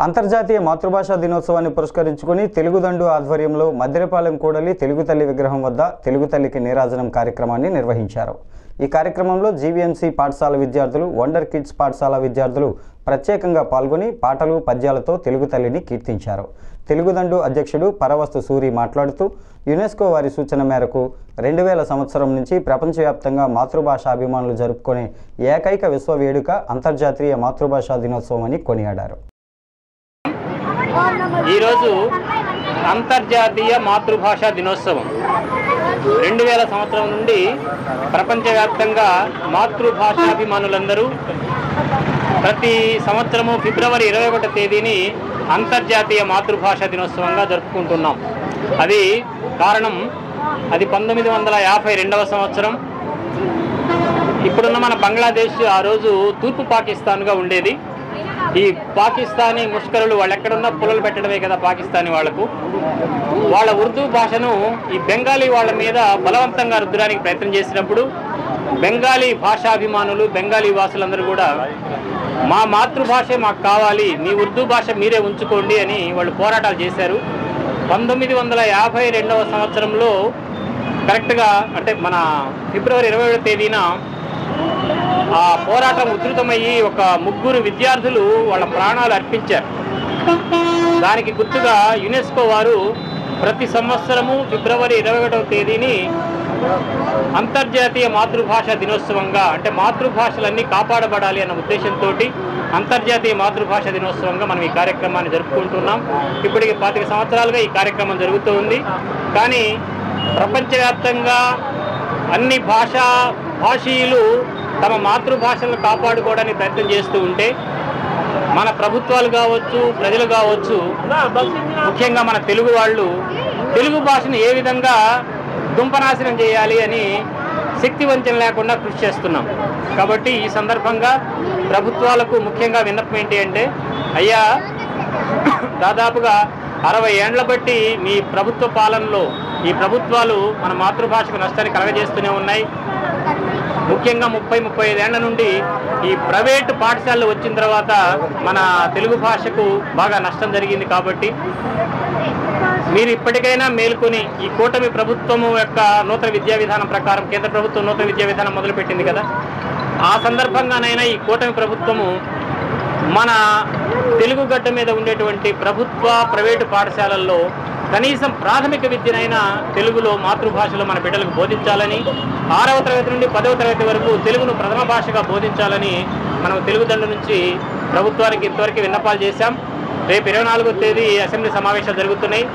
అంతర్జాతీయ మాతృభాషా దినోత్సవాన్ని పురస్కరించుకుని తెలుగుదండు ఆధ్వర్యంలో మద్దిరపాలెం కూడలి తెలుగు తల్లి విగ్రహం వద్ద తెలుగు తల్లికి నీరాజనం కార్యక్రమాన్ని నిర్వహించారు. ఈ కార్యక్రమంలో జీవీఎంసీ పాఠశాల విద్యార్థులు, వండర్ కిడ్స్ పాఠశాల విద్యార్థులు ప్రత్యేకంగా పాల్గొని పాటలు, పద్యాలతో తెలుగు తల్లిని కీర్తించారు. తెలుగుదండు అధ్యక్షుడు పరవస్తు సూరి మాట్లాడుతూ యునెస్కో వారి సూచన మేరకు 2000 సంవత్సరం నుంచి ప్రపంచవ్యాప్తంగా మాతృభాషా అభిమానులు జరుపుకునే ఏకైక విశ్వ వేడుక అంతర్జాతీయ మాతృభాషా దినోత్సవం అని కొనియాడారు. ఈరోజు అంతర్జాతీయ మాతృభాషా దినోత్సవం 2000 సంవత్సరం నుండి ప్రపంచవ్యాప్తంగా మాతృభాషాభిమానులందరూ ప్రతి సంవత్సరము ఫిబ్రవరి 21వ తేదీని అంతర్జాతీయ మాతృభాషా దినోత్సవంగా జరుపుకుంటున్నాం. అది కారణం, అది 1952వ సంవత్సరం. ఇప్పుడున్న మన బంగ్లాదేశ్ ఆ రోజు తూర్పు పాకిస్తాన్గా ఉండేది. ఈ పాకిస్తానీ ముష్కరులు వాళ్ళు ఎక్కడున్నా పుల్లలు పెట్టడమే కదా పాకిస్తానీ వాళ్లకు. వాళ్ళ ఉర్దూ భాషను ఈ బెంగాలీ వాళ్ళ మీద బలవంతంగా రుద్దడానికి ప్రయత్నం చేసినప్పుడు బెంగాలీ భాషాభిమానులు, బెంగాలీ వాసులందరూ కూడా మా మాతృభాషే మాకు కావాలి, మీ ఉర్దూ భాష మీరే ఉంచుకోండి అని వాళ్ళు పోరాటాలు చేశారు. 1952వ సంవత్సరంలో కరెక్ట్గా అంటే మన ఫిబ్రవరి 27వ తేదీన ఆ పోరాటం ఉధృతమయ్యి ఒక 3 విద్యార్థులు వాళ్ళ ప్రాణాలు అర్పించారు. దానికి గుర్తుగా యునెస్కో వారు ప్రతి సంవత్సరము ఫిబ్రవరి 21వ తేదీని అంతర్జాతీయ మాతృభాషా దినోత్సవంగా, అంటే మాతృభాషలన్నీ కాపాడబడాలి అన్న ఉద్దేశంతో అంతర్జాతీయ మాతృభాషా దినోత్సవంగా మనం ఈ కార్యక్రమాన్ని జరుపుకుంటున్నాం. ఇప్పటికి 25 సంవత్సరాలుగా ఈ కార్యక్రమం జరుగుతూ ఉంది. కానీ ప్రపంచవ్యాప్తంగా అన్ని భాషీయులు తమ మాతృభాషలను కాపాడుకోవడానికి ప్రయత్నం చేస్తూ ఉంటే మన ప్రభుత్వాలు కావచ్చు, ప్రజలు కావచ్చు, ముఖ్యంగా మన తెలుగు వాళ్ళు తెలుగు భాషను ఏ విధంగా దుంపనాశనం చేయాలి అని శక్తి వంచన లేకుండా కృషి చేస్తున్నాం. కాబట్టి ఈ సందర్భంగా ప్రభుత్వాలకు ముఖ్యంగా విన్నపం ఏంటి అంటే, అయ్యా దాదాపుగా 60 ఏండ్ల బట్టి మీ ప్రభుత్వ పాలనలో ఈ ప్రభుత్వాలు మన మాతృభాషకు నష్టాన్ని కలగజేస్తూనే ఉన్నాయి. ముఖ్యంగా 30-35 ఏళ్ల నుండి ఈ ప్రైవేటు పాఠశాలలు వచ్చిన తర్వాత మన తెలుగు భాషకు బాగా నష్టం జరిగింది. కాబట్టి మీరు ఇప్పటికైనా మేల్కొని ఈ కూటమి ప్రభుత్వము యొక్క నూతన విద్యా విధానం ప్రకారం, కేంద్ర ప్రభుత్వం నూతన విద్యా విధానం మొదలుపెట్టింది కదా, ఆ సందర్భంగానైనా ఈ కూటమి ప్రభుత్వము మన తెలుగు గడ్డ మీద ఉండేటువంటి ప్రభుత్వ, ప్రైవేటు పాఠశాలల్లో కనీసం ప్రాథమిక విద్యనైనా తెలుగులో, మాతృభాషలో మన బిడ్డలకు బోధించాలని, 6వ తరగతి నుండి 10వ తరగతి వరకు తెలుగును ప్రథమ భాషగా బోధించాలని మనం తెలుగుదండు నుంచి ప్రభుత్వానికి ఇంతవరకు విన్నపాలు చేశాం. రేపు 24వ తేదీ అసెంబ్లీ సమావేశాలు జరుగుతున్నాయి.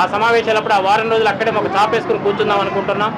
ఆ సమావేశాలప్పుడు ఆ వారం రోజులు అక్కడే మాకు చాపేసుకుని కూర్చుందాం అనుకుంటున్నాం.